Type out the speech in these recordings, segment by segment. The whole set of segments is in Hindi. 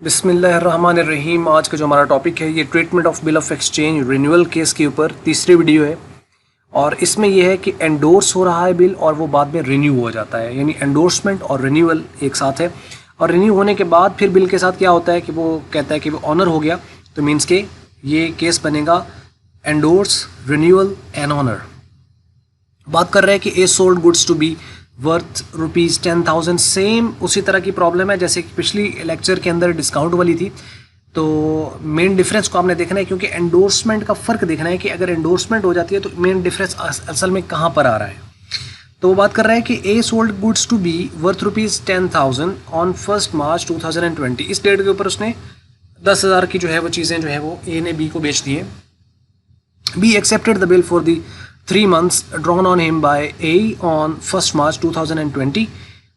बिस्मिल्लाहिर्रहमानिर्रहीम। आज का जो हमारा टॉपिक है ये treatment of bill of exchange renewal case के ऊपर तीसरी वीडियो है। और इसमें यह है कि एंडोर्स हो रहा है बिल और वो बाद में रिन्यू हो जाता है, यानी एंडोर्समेंट और रिन्यूअल एक साथ है। और रिन्यू होने के बाद फिर बिल के साथ क्या होता है कि वो कहता है कि वो ऑनर हो गया, तो मीन्स के ये केस बनेगा एंडोर्स, रिन्यूअल एंड ऑनर। बात कर रहे हैं कि a sold goods to be worth ₹10,000। Same उसी तरह की प्रॉब्लम है जैसे कि पिछली लेक्चर के अंदर डिस्काउंट वाली थी। तो मेन डिफरेंस को आपने देखना है, क्योंकि एंडोर्समेंट का फ़र्क देखना है कि अगर एंडोर्समेंट हो जाती है तो मेन डिफरेंस असल में कहाँ पर आ रहा है। तो वो बात कर रहा है कि a sold goods to be worth ₹10,000 on 1 March 2020। इस डेट के ऊपर उसने 10,000 की जो है वो चीज़ें जो है वो ए ने बी को बेच दी है। B accepted the bill for the 3 months drawn on him by A on 1 March 2020।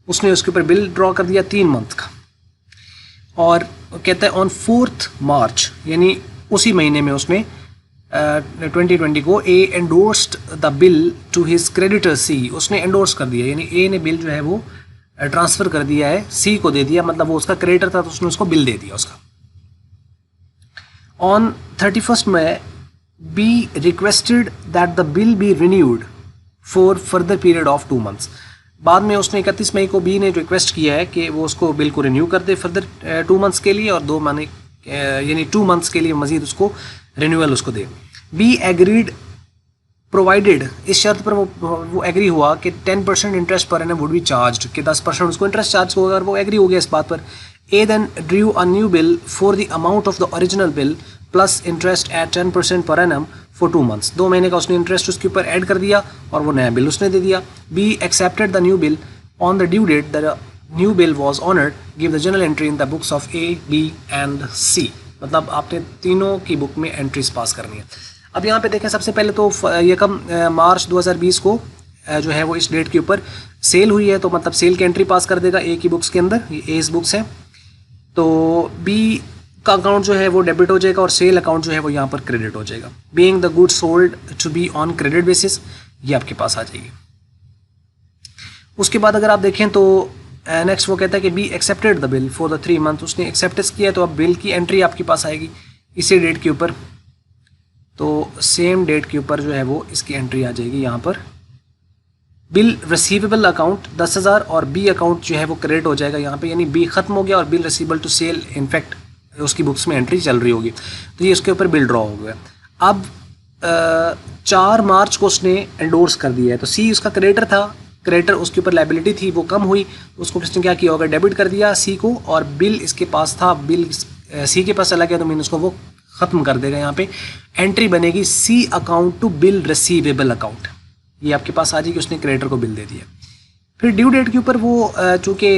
उसने उसके ऊपर बिल ड्रॉ कर दिया 3 मंथ का, और कहता है ऑन 4 मार्च यानी उसी महीने में उसने 2020 को A endorsed the bill to his creditor C. उसने एंडोर्स कर दिया, यानी ए ने बिल जो है वो ट्रांसफ़र कर दिया है, सी को दे दिया, मतलब वो उसका क्रेडिटर था तो उसने उसको बिल दे दिया उसका। ऑन 31 में B requested that the bill be renewed for further period of 2 months। बाद में उसने 31 मई को B ने रिक्वेस्ट किया है कि वो उसको बिल को रिन्यू कर दे फर्दर 2 मंथ्स के लिए, और 2 महीने यानी 2 मंथ्स के लिए मजीद उसको रिन्यूअल उसको दे। B एग्रीड प्रोवाइडेड, इस शर्त पर वो एग्री हुआ कि 10% interest per annum would be charge, कि 10% उसको इंटरेस्ट चार्ज होगा, और वो एग्री हो गया इस बात पर। A then drew a new bill for the amount of the original bill plus interest eight 10% per annum for 2 months. 2 महीने का उसने इंटरेस्ट उसके ऊपर ऐड कर दिया और वो नया बिल उसने दे दिया। B accepted the new bill on the due date the new bill was honoured, give the general entry in the books of A, B and C. मतलब आपने तीनों की बुक में एंट्रीज पास करनी है। अब यहाँ पे देखें, सबसे पहले तो ये कब मार्च 2020 को जो है वो इस डेट के ऊपर सेल हुई है, तो मतलब सेल की एंट्री पास कर देगा ए की बुक्स के अंदर, ये एस बुक्स हैं। तो बी का अकाउंट जो है वो डेबिट हो जाएगा और सेल अकाउंट जो है वो यहाँ पर क्रेडिट हो जाएगा। Being the good sold to be on credit basis, ये आपके पास आ जाएगी। उसके बाद अगर आप देखें तो नेक्स्ट वो कहता है कि B accepted the bill for the 3 month. उसने एक्सेप्टेंस किया, तो अब बिल की एंट्री आपके पास आएगी इसी डेट के ऊपर। तो सेम डेट के ऊपर जो है वो इसकी एंट्री आ जाएगी यहाँ पर। बिल रिसीवेबल अकाउंट 10,000 और बी अकाउंट जो है वो क्रेडिट हो जाएगा यहाँ पे, यानी बी खत्म हो गया और bill receivable to sale in fact उसकी बुक्स में एंट्री चल रही होगी, तो ये उसके ऊपर बिल ड्रॉ हो गया। अब 4 मार्च को उसने एंडोर्स कर दिया है, तो सी उसका क्रेडिटर था, क्रेडिटर उसके ऊपर लाइबिलिटी थी, वो कम हुई, उसको किसने क्या किया होगा, डेबिट कर दिया सी को, और बिल इसके पास था, बिल सी के पास चला गया, तो मीन उसको वो ख़त्म कर देगा। यहाँ पे एंट्री बनेगी C account to bill receivable account, ये आपके पास आ जाएगी, उसने क्रेडिटर को बिल दे दिया। फिर ड्यू डेट के ऊपर वो चूँकि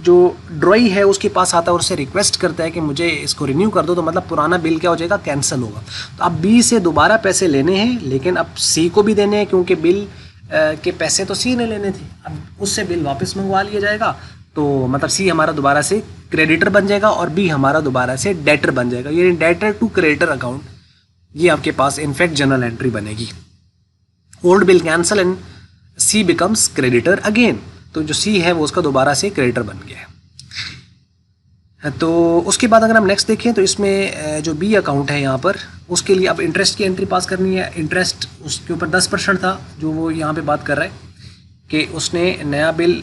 जो ड्रॉई है उसके पास आता है और उससे रिक्वेस्ट करता है कि मुझे इसको रिन्यू कर दो, तो मतलब पुराना बिल क्या हो जाएगा, कैंसिल होगा। तो अब बी से दोबारा पैसे लेने हैं, लेकिन अब सी को भी देने हैं, क्योंकि बिल के पैसे तो सी ने लेने थे, अब उससे बिल वापस मंगवा लिया जाएगा। तो मतलब सी हमारा दोबारा से क्रेडिटर बन जाएगा और बी हमारा दोबारा से डेटर बन जाएगा, यानी डेटर टू क्रेडिटर अकाउंट, ये आपके पास इनफैक्ट जनरल एंट्री बनेगी। Old bill cancel and C becomes creditor again, तो जो सी है वो उसका दोबारा से क्रेडिटर बन गया है। तो उसके बाद अगर हम नेक्स्ट देखें तो इसमें जो बी अकाउंट है यहाँ पर, उसके लिए अब इंटरेस्ट की एंट्री पास करनी है। इंटरेस्ट उसके ऊपर 10% था, जो वो यहाँ पे बात कर रहा है कि उसने नया बिल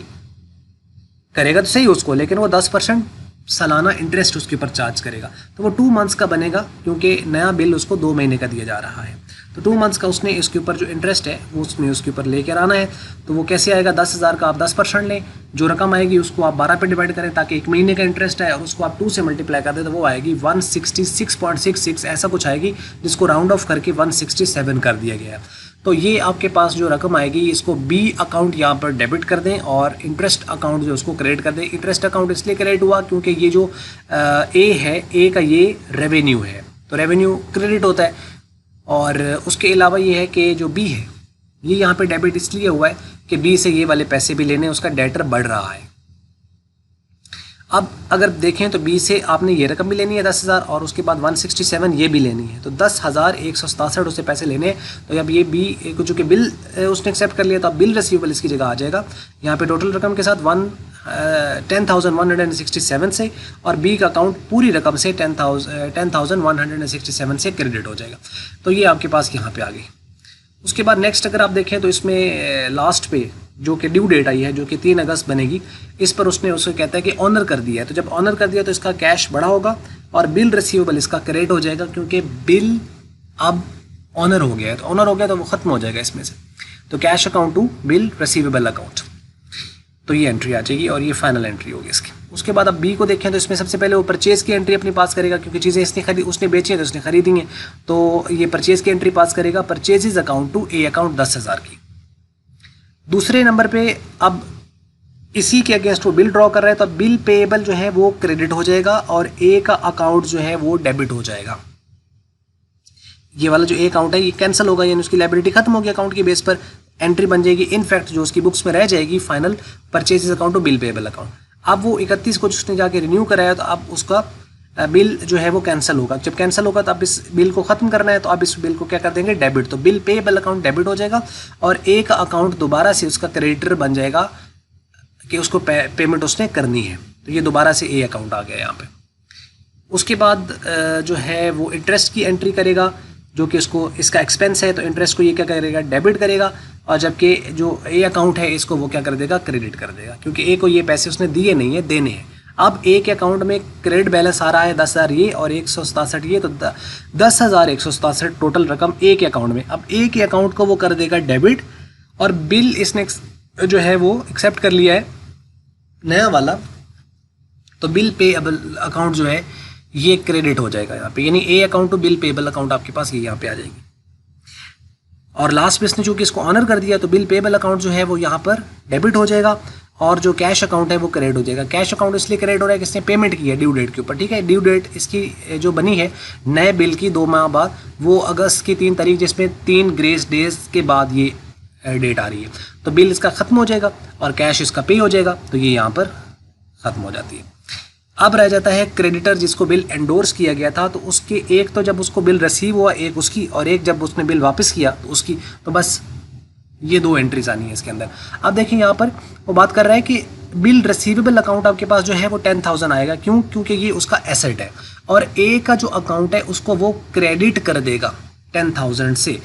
करेगा तो सही उसको, लेकिन वो 10% सालाना इंटरेस्ट उसके ऊपर चार्ज करेगा, तो वो 2 मंथ्स का बनेगा, क्योंकि नया बिल उसको 2 महीने का दिया जा रहा है। तो 2 मंथ्स का उसने इसके ऊपर जो इंटरेस्ट है वो उसने उसके ऊपर लेकर आना है। तो वो कैसे आएगा, 10,000 का आप 10% लें, जो रकम आएगी उसको आप 12 पे डिवाइड करें, ताकि 1 महीने का इंटरेस्ट है, और उसको आप 2 से मल्टीप्लाई कर दें तो वो आएगी 166.66 ऐसा कुछ आएगी, जिसको राउंड ऑफ करके 167 कर दिया गया है। तो ये आपके पास जो रकम आएगी, इसको बी अकाउंट यहाँ पर डेबिट कर दें और इंटरेस्ट अकाउंट जो उसको क्रेडिट कर दें। इंटरेस्ट अकाउंट इसलिए क्रेडिट हुआ क्योंकि ये जो ए है, ए का ये रेवेन्यू है, तो रेवेन्यू क्रेडिट होता है। और उसके अलावा ये है कि जो बी है ये यहाँ पे डेबिट इसलिए हुआ है कि बी से ये वाले पैसे भी लेने, उसका डेटर बढ़ रहा है। अब अगर देखें तो बी से आपने ये रकम भी लेनी है 10,000, और उसके बाद 167 ये भी लेनी है, तो 10,167 उससे पैसे लेने हैं। तो अब ये बी चूँकि बिल उसने एक्सेप्ट कर लिया, तो अब बिल रिसीवेबल इसकी जगह आ जाएगा। यहाँ पे टोटल रकम के साथ 10,167 से, और बी का अकाउंट पूरी रकम से 10,167 से क्रेडिट हो जाएगा। तो ये आपके पास यहाँ पे आ गई। उसके बाद नेक्स्ट अगर आप देखें तो इसमें लास्ट पे जो कि ड्यू डेट आई है जो कि 3 अगस्त बनेगी, इस पर उसने उसको कहता है कि ऑनर कर दिया है। तो जब ऑनर कर दिया तो इसका कैश बढ़ा होगा और बिल रिसीवेबल इसका क्रेडिट हो जाएगा, क्योंकि बिल अब ऑनर हो गया है। तो ऑनर हो गया तो वो ख़त्म हो जाएगा इसमें से। तो cash account to bill receivable account, तो ये एंट्री आ जाएगी और ये फाइनल एंट्री होगी इसकी। उसके बाद अब बी को देखें तो इसमें सबसे पहले वो परचेज़ की एंट्री अपनी पास करेगा, क्योंकि चीज़ें उसने बेची हैं तो उसने खरीदी हैं, तो ये परचेज़ की एंट्री पास करेगा। Purchases account to A account 10,000 की। दूसरे नंबर पे अब इसी के अगेंस्ट वो बिल ड्रॉ कर रहा है, तो बिल पेएबल जो है वो क्रेडिट हो जाएगा और ए का अकाउंट जो है वो डेबिट हो जाएगा। ये वाला जो ए अकाउंट है ये कैंसिल होगा, यानी उसकी लायबिलिटी खत्म होगी। अकाउंट की बेस पर एंट्री बन जाएगी, इनफैक्ट जो उसकी बुक्स में रह जाएगी final purchases account to bill payable account. अब वो 31 को उसने जाके रिन्यू कराया, तो अब उसका बिल जो है वो कैंसिल होगा। जब कैंसिल होगा तो अब इस बिल को ख़त्म करना है, तो अब इस बिल को क्या कर देंगे, डेबिट। तो बिल पेएबल अकाउंट डेबिट हो जाएगा और ए का अकाउंट दोबारा से उसका क्रेडिटर बन जाएगा कि उसको पेमेंट उसने करनी है। तो ये दोबारा से ए अकाउंट आ गया यहाँ पे। उसके बाद जो है वो इंटरेस्ट की एंट्री करेगा, जो कि इसको इसका एक्सपेंस है, तो इंटरेस्ट को ये क्या करेगा, डेबिट करेगा। और जबकि जो ए अकाउंट है इसको वो क्या कर देगा, क्रेडिट कर देगा, क्योंकि ए को ये पैसे उसने दिए नहीं है, देने हैं। अब ए के अकाउंट में क्रेडिट बैलेंस आ रहा है 10,000 ये और 167 ये, तो 10,167 टोटल रकम ए के अकाउंट में। अब ए के अकाउंट को वो कर देगा डेबिट, और बिल इसने जो है वो एक्सेप्ट कर लिया है नया वाला, तो बिल पेएबल अकाउंट जो है ये क्रेडिट हो जाएगा यहाँ पे, यानी A account to bill payable account आपके पास ये यहाँ पे आ जाएगी। और लास्ट में इसने चूंकि इसको ऑनर कर दिया, तो बिल पेएबल अकाउंट जो है वो यहाँ पर डेबिट हो जाएगा और जो कैश अकाउंट है वो क्रेडिट हो जाएगा। कैश अकाउंट इसलिए क्रेडिट हो रहा है कि इसने पेमेंट की है ड्यू डेट के ऊपर, ठीक है। ड्यू डेट इसकी जो बनी है नए बिल की 2 माह बाद, वो अगस्त की 3 तारीख, जिसमें 3 ग्रेस डेज के बाद ये डेट आ रही है। तो बिल इसका ख़त्म हो जाएगा और कैश इसका पे हो जाएगा, तो ये यहाँ पर ख़त्म हो जाती है। अब रह जाता है क्रेडिटर जिसको बिल एंडोर्स किया गया था, तो उसके एक तो जब उसको बिल रिसीव हुआ एक उसकी, और एक जब उसने बिल वापस किया तो उसकी, तो बस ये 2 एंट्रीज आनी है इसके अंदर। अब देखिए यहाँ पर वो बात कर रहा है कि बिल रिसीवेबल अकाउंट आपके पास जो है वो 10,000 आएगा, क्यों, क्योंकि ये उसका एसेट है, और ए का जो अकाउंट है उसको वो क्रेडिट कर देगा 10,000 से।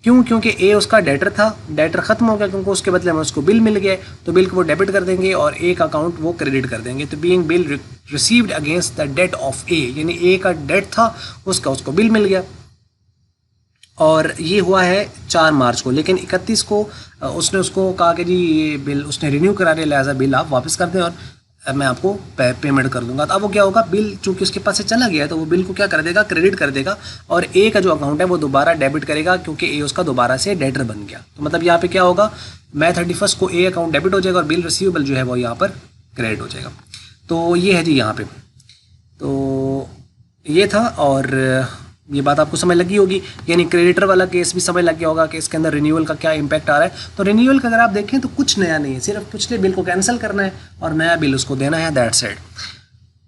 क्यों, क्योंकि ए उसका डेटर था, डेटर खत्म हो गया क्योंकि उसके बदले में उसको बिल मिल गया, तो बिल को वो डेबिट कर देंगे और ए का अकाउंट वो क्रेडिट कर देंगे। तो being bill received against the date of A, यानी ए का डेट था उसका, उसको बिल मिल गया। और ये हुआ है 4 मार्च को, लेकिन 31 को उसने उसको कहा कि जी ये बिल उसने रिन्यू करा रहे, लिहाजा बिल आप वापस कर दें और मैं आपको पेमेंट कर दूंगा। तो अब वो क्या होगा, बिल चूंकि उसके पास से चला गया है तो वो बिल को क्या कर देगा, क्रेडिट कर देगा, और ए का जो अकाउंट है वो दोबारा डेबिट करेगा, क्योंकि ए उसका दोबारा से डेटर बन गया। तो मतलब यहाँ पे क्या होगा, May 31 को ए अकाउंट डेबिट हो जाएगा और बिल रिसीवेबल जो है वो यहाँ पर क्रेडिट हो जाएगा। तो ये है जी यहाँ पे, तो ये था। और ये बात आपको समझ लगी होगी, यानी क्रेडिटर वाला केस भी समझ लग गया होगा कि इसके अंदर रिन्यूअल का क्या इंपैक्ट आ रहा है। तो रिन्यूअल का अगर आप देखें तो कुछ नया नहीं है, सिर्फ पिछले बिल को कैंसिल करना है और नया बिल उसको देना है, दैट्स इट।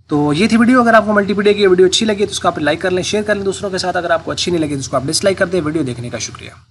तो ये थी वीडियो। अगर आपको मल्टीपीडिया की वीडियो अच्छी लगी तो उसको आप लाइक कर लें, शेयर कर लें दूसरों के साथ। अगर आपको अच्छी नहीं लगी तो उसको आप डिसलाइक कर दें। वीडियो देखने का शुक्रिया।